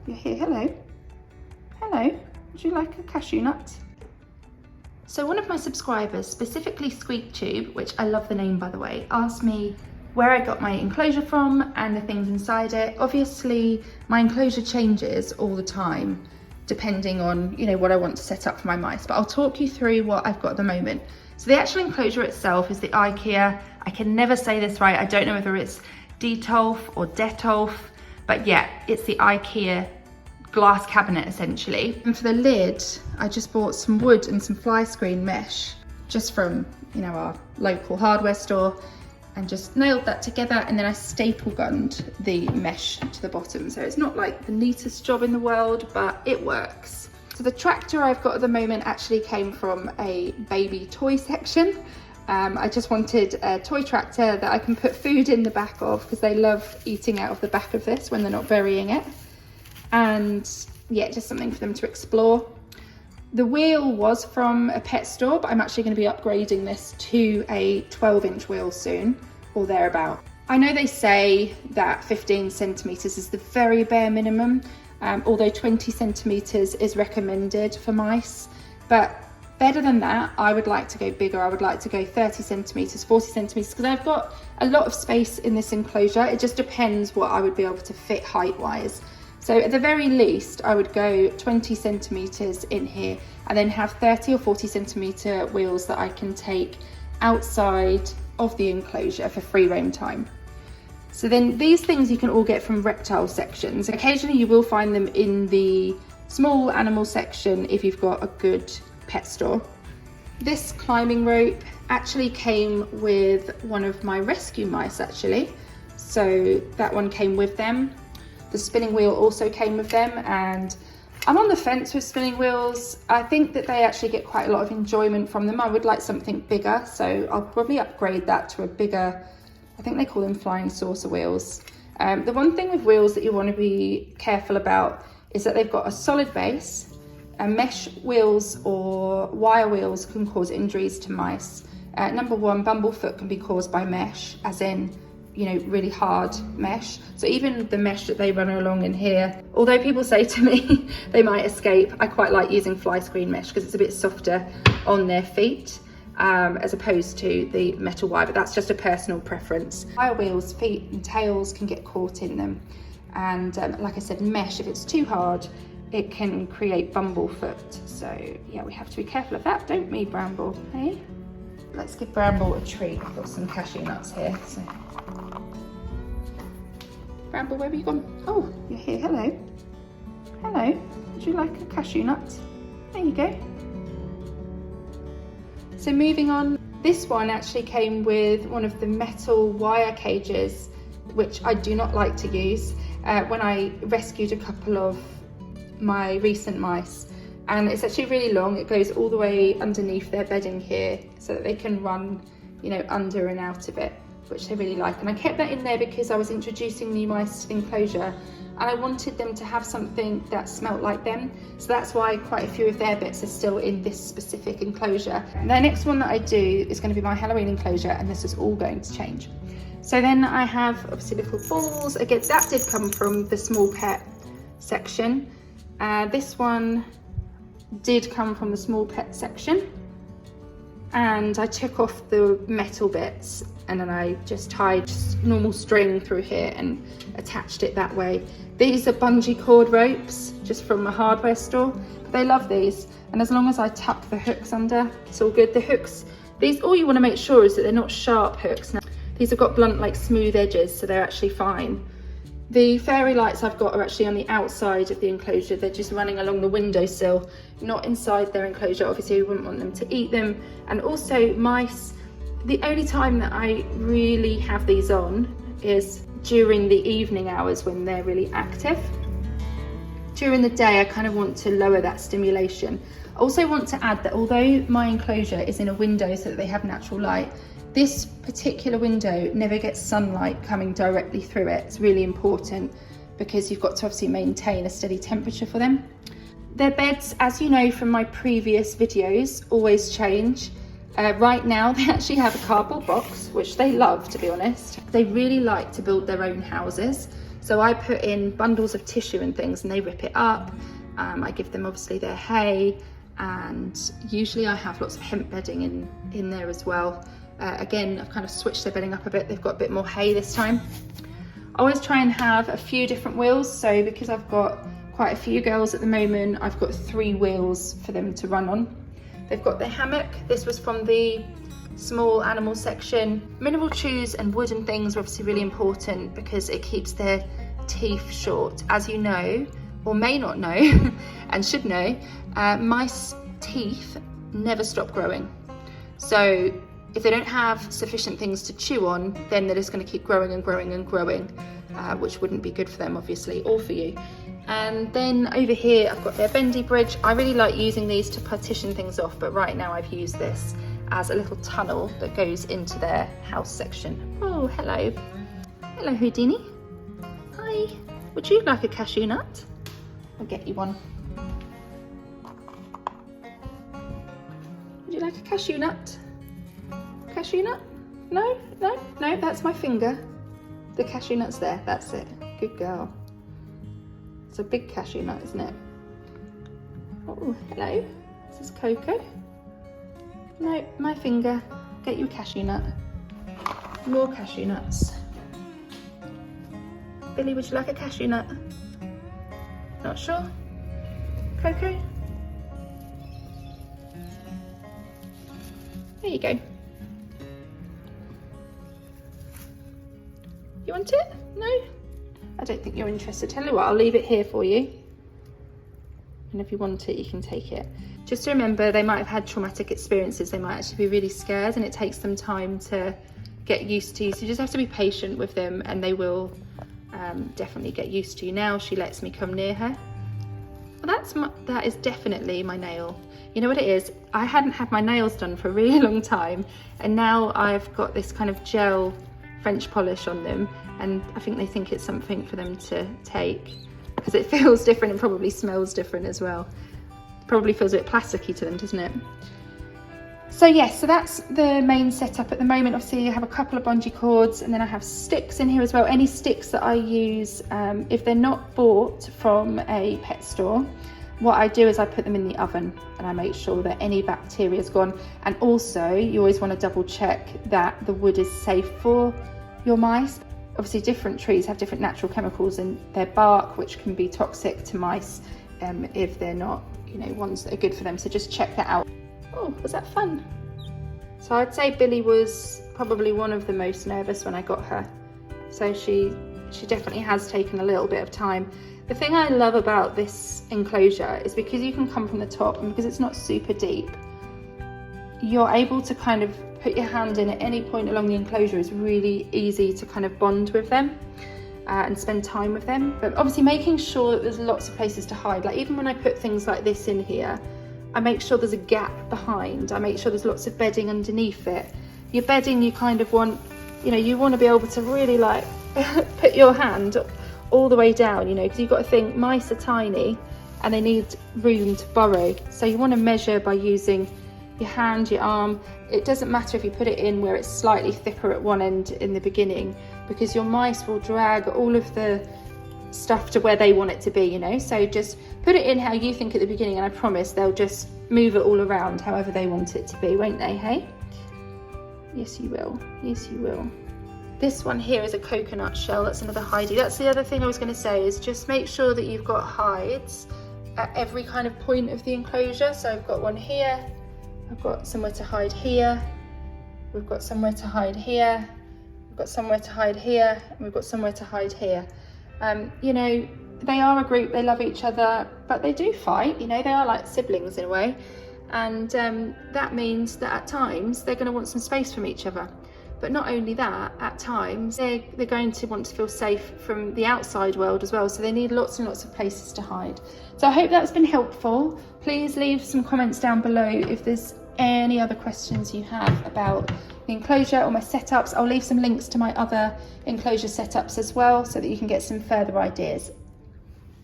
you're here. Hello. Hello. Would you like a cashew nut? So one of my subscribers, specifically Squeak Tube, which I love the name by the way, asked me where I got my enclosure from and the things inside it. Obviously, my enclosure changes all the time, depending on, what I want to set up for my mice, but I'll talk you through what I've got at the moment. So the actual enclosure itself is the IKEA, I can never say this right, I don't know whether it's Detolf or Detolf, but yeah, it's the IKEA glass cabinet essentially. And for the lid, I just bought some wood and some fly screen mesh, just from, our local hardware store, and just nailed that together, and then I staple gunned the mesh to the bottom. So it's not like the neatest job in the world, but it works. So the tractor I've got at the moment actually came from a baby toy section. I just wanted a toy tractor that I can put food in the back of, because they love eating out of the back of this when they're not burying it. And yeah, just something for them to explore. The wheel was from a pet store, but I'm actually going to be upgrading this to a 12-inch wheel soon, or thereabout. I know they say that 15 centimeters is the very bare minimum, although 20 centimeters is recommended for mice. But better than that, I would like to go bigger. I would like to go 30 centimeters, 40 centimeters, because I've got a lot of space in this enclosure. It just depends what I would be able to fit height-wise. So at the very least, I would go 20 centimeters in here and then have 30 or 40 centimeter wheels that I can take outside of the enclosure for free roam time. So then these things you can all get from reptile sections. Occasionally you will find them in the small animal section if you've got a good pet store. This climbing rope actually came with one of my rescue mice actually. So that one came with them. The spinning wheel also came with them, and I'm on the fence with spinning wheels. I think that they actually get quite a lot of enjoyment from them. I would like something bigger, so I'll probably upgrade that to a bigger, I think they call them flying saucer wheels. The one thing with wheels that you want to be careful about is that they've got a solid base, and mesh wheels or wire wheels can cause injuries to mice. Number one, bumblefoot can be caused by mesh, as in really hard mesh. So even the mesh that they run along in here, although people say to me they might escape, I quite like using fly screen mesh because it's a bit softer on their feet as opposed to the metal wire, but that's just a personal preference. Wire wheels, feet and tails can get caught in them. And like I said, mesh, if it's too hard, it can create bumblefoot. So yeah, we have to be careful of that, don't we, Bramble? Hey? Let's give Bramble a treat. I've got some cashew nuts here. So. Bramble, where have you gone? Oh, you're here. Hello. Hello. Would you like a cashew nut? There you go. So moving on, this one actually came with one of the metal wire cages, which I do not like to use, when I rescued a couple of my recent mice. And it's actually really long. It goes all the way underneath their bedding here so that they can run, under and out of it, which they really like. And I kept that in there because I was introducing new mice to the enclosure and I wanted them to have something that smelt like them. So that's why quite a few of their bits are still in this specific enclosure. And the next one that I do is going to be my Halloween enclosure, and this is all going to change. So then I have obviously little balls. Again, that did come from the small pet section. This one did come from the small pet section, and I took off the metal bits and then I just tied normal string through here and attached it that way. These are bungee cord ropes just from a hardware store. They love these, and as long as I tuck the hooks under, it's all good. The hooks, these, all you want to make sure is that they're not sharp hooks. Now, these have got blunt, like smooth edges, so they're actually fine. The fairy lights I've got are actually on the outside of the enclosure. They're just running along the windowsill, not inside their enclosure. Obviously, we wouldn't want them to eat them. And also mice, the only time that I really have these on is during the evening hours when they're really active. During the day, I kind of want to lower that stimulation. I also want to add that although my enclosure is in a window so that they have natural light, this particular window never gets sunlight coming directly through it. It's really important because you've got to obviously maintain a steady temperature for them. Their beds, as you know from my previous videos, always change. Right now they actually have a cardboard box, which they love, to be honest. They really like to build their own houses. So I put in bundles of tissue and things and they rip it up. I give them obviously their hay, and usually I have lots of hemp bedding in there as well. Again, I've kind of switched their bedding up a bit. They've got a bit more hay this time. I always try and have a few different wheels. So because I've got quite a few girls at the moment, I've got 3 wheels for them to run on. They've got their hammock. This was from the small animal section. Mineral chews and wooden things are obviously really important because it keeps their teeth short. As you know, or may not know, and should know, mice teeth never stop growing. So if they don't have sufficient things to chew on, then they're just going to keep growing and growing and growing, which wouldn't be good for them obviously, or for you. And then over here I've got their bendy bridge. I really like using these to partition things off, but right now I've used this as a little tunnel that goes into their house section. Oh, hello. Hello, Houdini. Hi. Would you like a cashew nut? I'll get you one. Would you like a cashew nut? Cashew nut? No, no, no, that's my finger. The cashew nut's there, that's it. Good girl. It's a big cashew nut, isn't it? Oh, hello. This is Coco. No, my finger. Get you a cashew nut. More cashew nuts. Billy, would you like a cashew nut? Not sure? Coco? There you go. You want it? No? I don't think you're interested. Tell you what, I'll leave it here for you. And if you want it, you can take it. Just remember, they might have had traumatic experiences. They might actually be really scared, and it takes them time to get used to you. So you just have to be patient with them, and they will definitely get used to you. Now she lets me come near her. Well, that is definitely my nail. You know what it is? I hadn't had my nails done for a really long time, and now I've got this kind of gel French polish on them, and I think they think it's something for them to take because it feels different and probably smells different as well. Probably feels a bit plasticky to them, doesn't it? So yes, so that's the main setup at the moment. Obviously I have a couple of bungee cords, and then I have sticks in here as well. Any sticks that I use, if they're not bought from a pet store, what I do is I put them in the oven and I make sure that any bacteria is gone. And also you always want to double check that the wood is safe for your mice. Obviously different trees have different natural chemicals in their bark, which can be toxic to mice if they're not, you know, ones that are good for them. So just check that out. Oh, was that fun? So I'd say Billy was probably one of the most nervous when I got her. So she definitely has taken a little bit of time. The thing I love about this enclosure is because you can come from the top, and because it's not super deep, you're able to kind of put your hand in at any point along the enclosure. It's really easy to kind of bond with them and spend time with them. But obviously making sure that there's lots of places to hide. Like even when I put things like this in here, I make sure there's a gap behind. I make sure there's lots of bedding underneath it. Your bedding, you kind of want, you know, you want to be able to really like put your hand all the way down, you know, because you've got to think mice are tiny and they need room to burrow. So you want to measure by using your hand, your arm. It doesn't matter if you put it in where it's slightly thicker at one end in the beginning, because your mice will drag all of the stuff to where they want it to be, you know. So just put it in how you think at the beginning, and I promise they'll just move it all around however they want it to be, won't they? Hey, yes you will, yes you will. This one here is a coconut shell. That's another hidey. That's the other thing I was going to say, is just make sure that you've got hides at every kind of point of the enclosure. So I've got one here, I've got somewhere to hide here, we've got somewhere to hide here, we've got somewhere to hide here, and we've got somewhere to hide here. You know, they are a group, they love each other, but they do fight, you know, they are like siblings in a way. And that means that at times they're going to want some space from each other. But not only that, at times they're going to want to feel safe from the outside world as well. So they need lots and lots of places to hide. So I hope that's been helpful. Please leave some comments down below if there's any other questions you have about the enclosure or my setups. I'll leave some links to my other enclosure setups as well, so that you can get some further ideas.